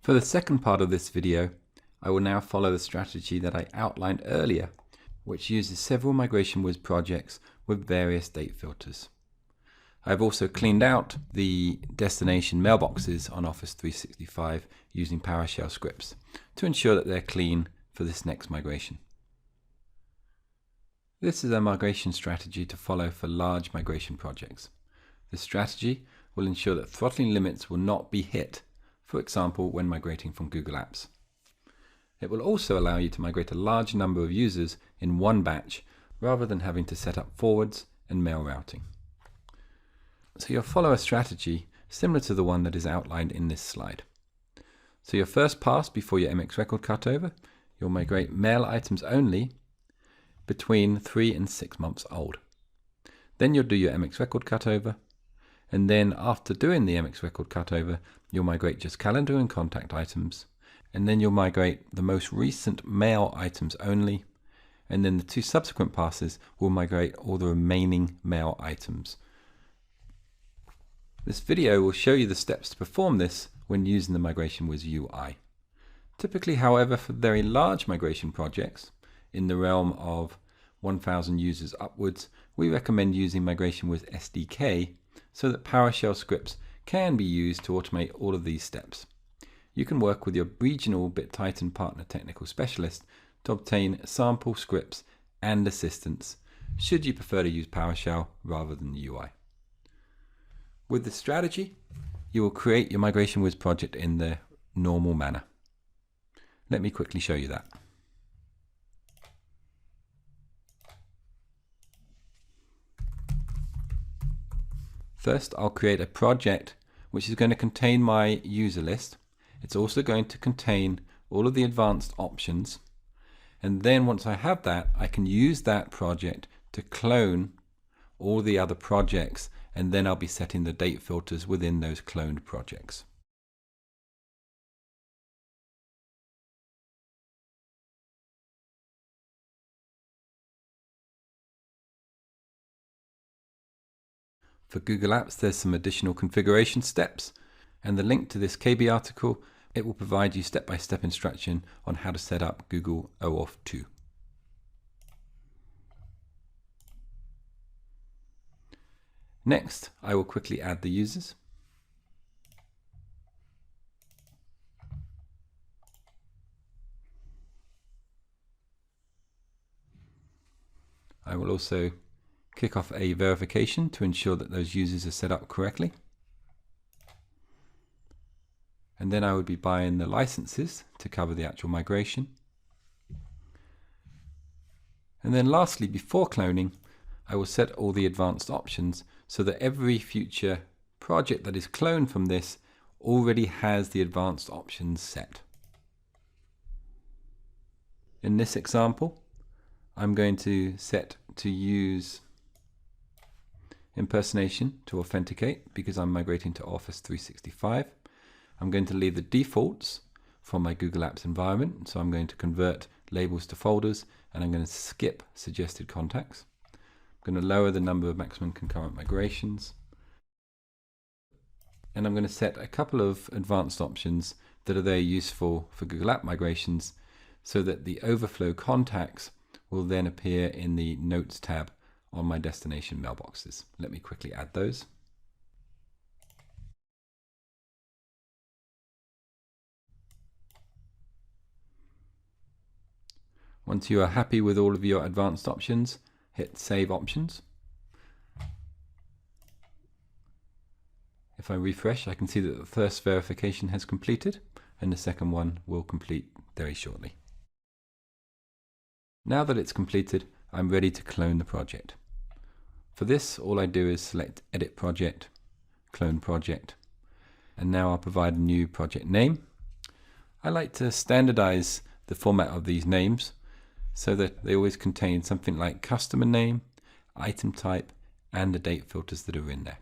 For the second part of this video, I will now follow the strategy that I outlined earlier, which uses several Migration Wiz projects with various date filters. I've also cleaned out the destination mailboxes on Office 365 using PowerShell scripts to ensure that they're clean for this next migration. This is a migration strategy to follow for large migration projects. This strategy will ensure that throttling limits will not be hit, for example, when migrating from Google Apps. It will also allow you to migrate a large number of users in one batch rather than having to set up forwards and mail routing. So you'll follow a strategy similar to the one that is outlined in this slide. So your first pass before your MX record cutover, you'll migrate mail items only between 3 and 6 months old. Then you'll do your MX record cutover, and then after doing the MX record cutover, you'll migrate just calendar and contact items, and then you'll migrate the most recent mail items only, and then the 2 subsequent passes will migrate all the remaining mail items. This video will show you the steps to perform this when using the Migration Wiz UI. Typically, however, for very large migration projects, in the realm of 1,000 users upwards, we recommend using Migration Wiz SDK so that PowerShell scripts can be used to automate all of these steps. You can work with your regional BitTitan partner technical specialist to obtain sample scripts and assistance, should you prefer to use PowerShell rather than the UI. With this strategy, you will create your Migration Wiz project in the normal manner. Let me quickly show you that. First, I'll create a project which is going to contain my user list. It's also going to contain all of the advanced options. And then once I have that, I can use that project to clone all the other projects, and then I'll be setting the date filters within those cloned projects. For Google Apps, there's some additional configuration steps, and the link to this KB article, it will provide you step-by-step instruction on how to set up Google OAuth 2. Next, I will quickly add the users. I will also kick off a verification to ensure that those users are set up correctly. And then I would be buying the licenses to cover the actual migration. And then lastly, before cloning, I will set all the advanced options so that every future project that is cloned from this already has the advanced options set. In this example, I'm going to set to use impersonation to authenticate because I'm migrating to Office 365. I'm going to leave the defaults from my Google Apps environment, so I'm going to convert labels to folders, and I'm going to skip suggested contacts. I'm going to lower the number of maximum concurrent migrations, and I'm going to set a couple of advanced options that are very useful for Google App migrations so that the overflow contacts will then appear in the Notes tab on my destination mailboxes. Let me quickly add those. Once you are happy with all of your advanced options, hit Save Options. If I refresh, I can see that the first verification has completed and the second one will complete very shortly. Now that it's completed, I'm ready to clone the project. For this, all I do is select Edit Project, Clone Project, and now I'll provide a new project name. I like to standardize the format of these names so that they always contain something like customer name, item type, and the date filters that are in there.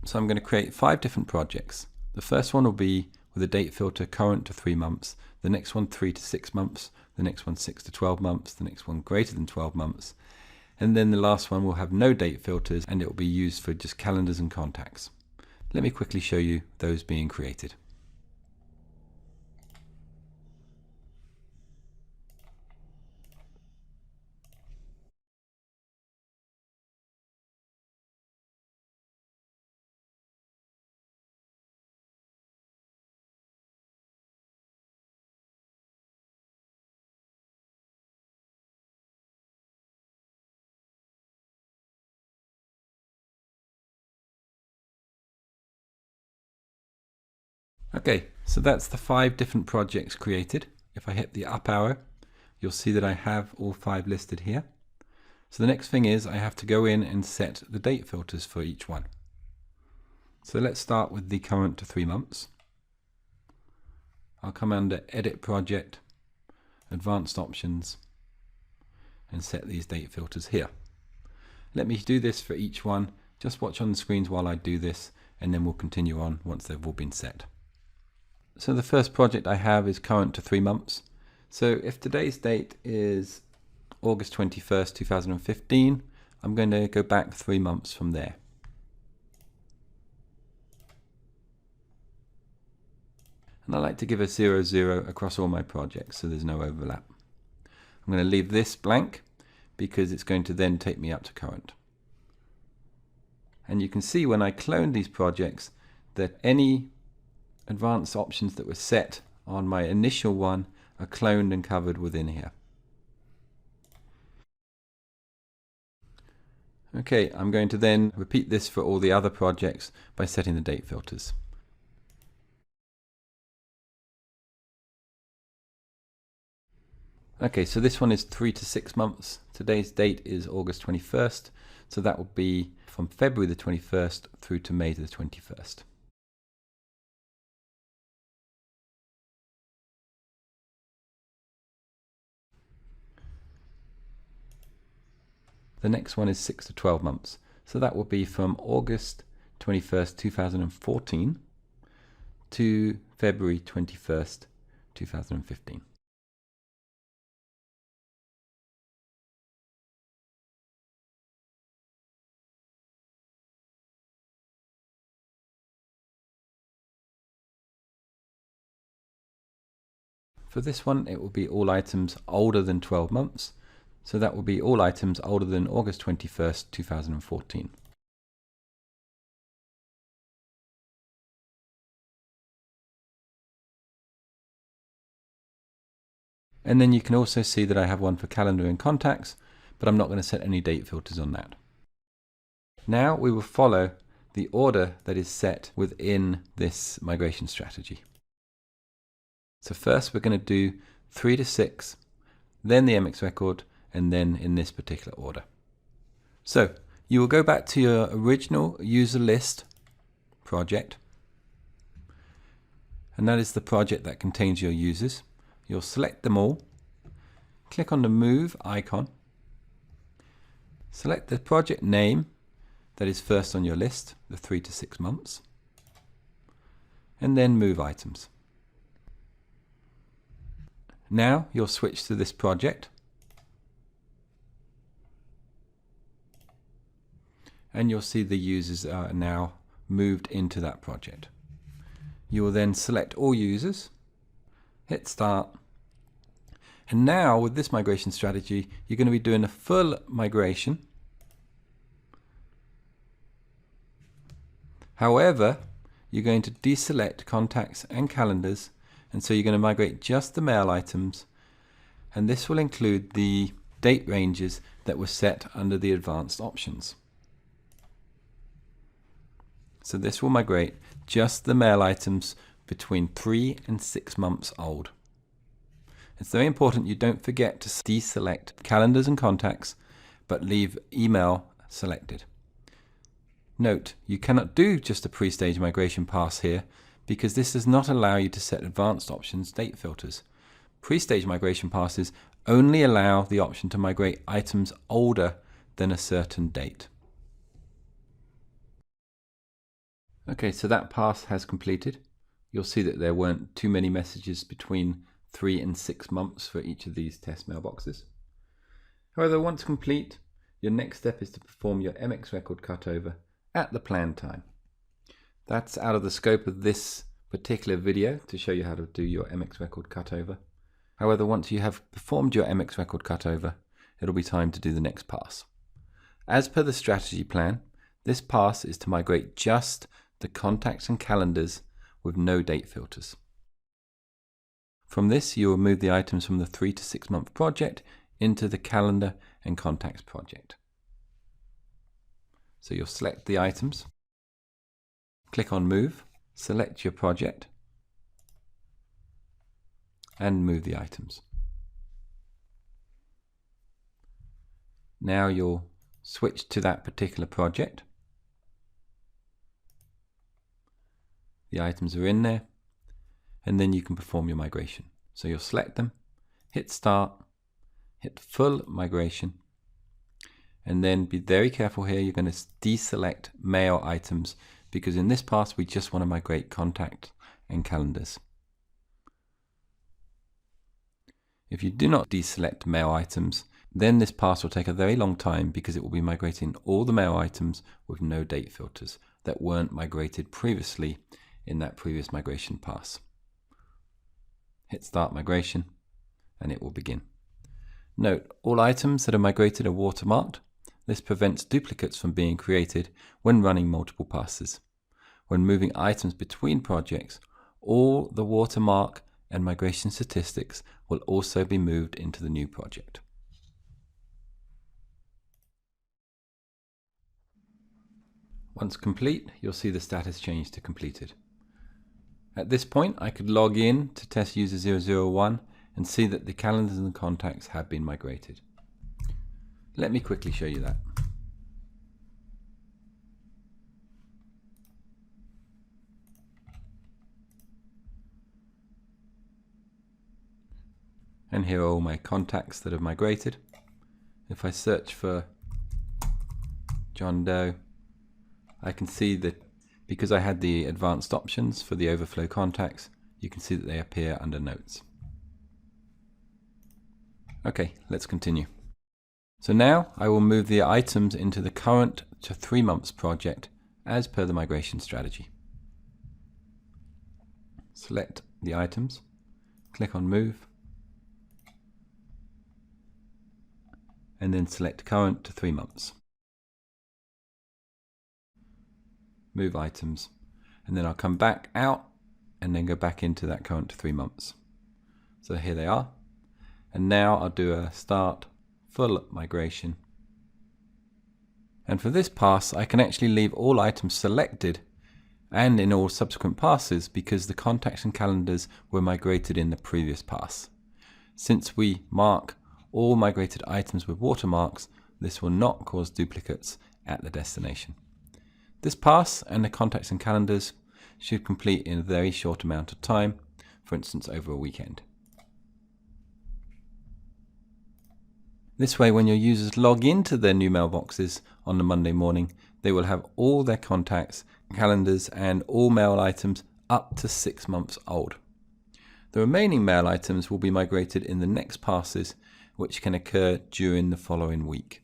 So I'm going to create 5 different projects. The first one will be with a date filter current to 3 months, the next one 3 to 6 months, the next one 6 to 12 months, the next one greater than 12 months, and then the last one will have no date filters and it will be used for just calendars and contacts. Let me quickly show you those being created. Okay, so that's the 5 different projects created. If I hit the up arrow, you'll see that I have all 5 listed here. So the next thing is I have to go in and set the date filters for each one. So let's start with the current to 3 months. I'll come under Edit Project, Advanced Options, and set these date filters here. Let me do this for each one. Just watch on the screens while I do this, and then we'll continue on once they've all been set. So the first project I have is current to 3 months. So if today's date is August 21st, 2015, I'm going to go back 3 months from there. And I like to give a 00 across all my projects so there's no overlap. I'm going to leave this blank because it's going to then take me up to current. And you can see when I clone these projects that any advanced options that were set on my initial one are cloned and covered within here. Okay, I'm going to then repeat this for all the other projects by setting the date filters. Okay, so this one is 3 to 6 months. Today's date is August 21st, so that will be from February the 21st through to May the 21st. The next one is 6 to 12 months, so that will be from August 21st, 2014 to February 21st, 2015. For this one, it will be all items older than 12 months. So that will be all items older than August 21st, 2014. And then you can also see that I have one for calendar and contacts, but I'm not going to set any date filters on that. Now we will follow the order that is set within this migration strategy. So first we're going to do 3 to 6, then the MX record, and then in this particular order. So you will go back to your original user list project, and that is the project that contains your users. You'll select them all, click on the move icon, select the project name that is first on your list, the 3 to 6 months, and then move items. Now you'll switch to this project, and you'll see the users are now moved into that project. You will then select all users, hit start, and now with this migration strategy you're going to be doing a full migration. However, you're going to deselect contacts and calendars, and so you're going to migrate just the mail items, and this will include the date ranges that were set under the advanced options. So this will migrate just the mail items between 3 and 6 months old. It's very important you don't forget to deselect calendars and contacts, but leave email selected. Note, you cannot do just a pre-stage migration pass here because this does not allow you to set advanced options date filters. Pre-stage migration passes only allow the option to migrate items older than a certain date. Okay, so that pass has completed. You'll see that there weren't too many messages between 3 and 6 months for each of these test mailboxes. However, once complete, your next step is to perform your MX record cutover at the planned time. That's out of the scope of this particular video to show you how to do your MX record cutover. However, once you have performed your MX record cutover, it'll be time to do the next pass. As per the strategy plan, this pass is to migrate just the contacts and calendars with no date filters. From this, you will move the items from the 3 to 6 month project into the calendar and contacts project. So you'll select the items, click on Move, select your project, and move the items. Now you'll switch to that particular project. The items are in there, and then you can perform your migration. So you'll select them, hit Start, hit Full Migration, and then be very careful here. You're going to deselect mail items because in this pass we just want to migrate contacts and calendars. If you do not deselect mail items, then this pass will take a very long time because it will be migrating all the mail items with no date filters that weren't migrated previously in that previous migration pass. Hit Start Migration and it will begin. Note, all items that are migrated are watermarked. This prevents duplicates from being created when running multiple passes. When moving items between projects, all the watermark and migration statistics will also be moved into the new project. Once complete, you'll see the status change to completed. At this point, I could log in to test user 001 and see that the calendars and contacts have been migrated. Let me quickly show you that. And here are all my contacts that have migrated. If I search for John Doe, I can see that because I had the advanced options for the overflow contacts, you can see that they appear under notes. Okay, let's continue. So now I will move the items into the current to 3 months project as per the migration strategy. Select the items, click on Move, and then select current to 3 months. Move items, and then I'll come back out and then go back into that current to 3 months. So here they are. And now I'll do a Start Full Migration. And for this pass, I can actually leave all items selected and in all subsequent passes because the contacts and calendars were migrated in the previous pass. Since we mark all migrated items with watermarks, this will not cause duplicates at the destination. This pass and the contacts and calendars should complete in a very short amount of time, for instance over a weekend. This way, when your users log into their new mailboxes on the Monday morning, they will have all their contacts, calendars and all mail items up to 6 months old. The remaining mail items will be migrated in the next passes, which can occur during the following week.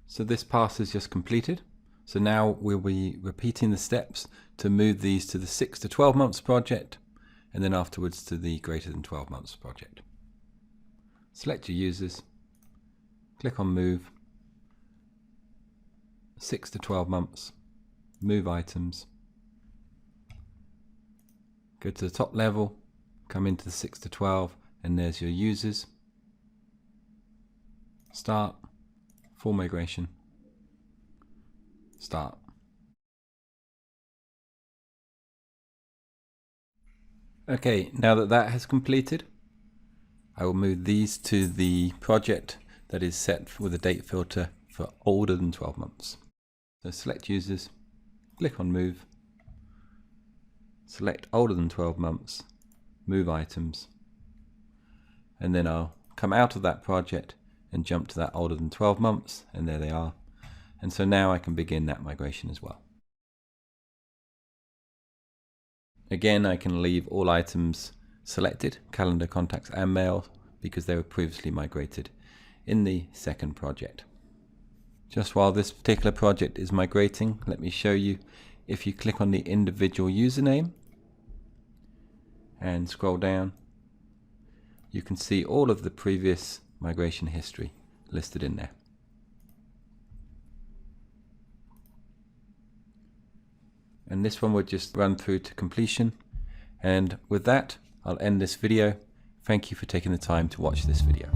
So this pass is just completed. So now we'll be repeating the steps to move these to the 6 to 12 months project and then afterwards to the greater than 12 months project. Select your users, click on Move, 6 to 12 months, move items, go to the top level, come into the 6 to 12 and there's your users. Start, full migration, start. Okay, now that that has completed, I will move these to the project that is set with a date filter for older than 12 months. So select users, click on Move, select older than 12 months, move items, and then I'll come out of that project and jump to that older than 12 months, and there they are. And so now I can begin that migration as well. Again, I can leave all items selected, calendar, contacts and mail, because they were previously migrated in the second project. Just while this particular project is migrating, let me show you, if you click on the individual username and scroll down, you can see all of the previous migration history listed in there. And this one will just run through to completion. And with that, I'll end this video. Thank you for taking the time to watch this video.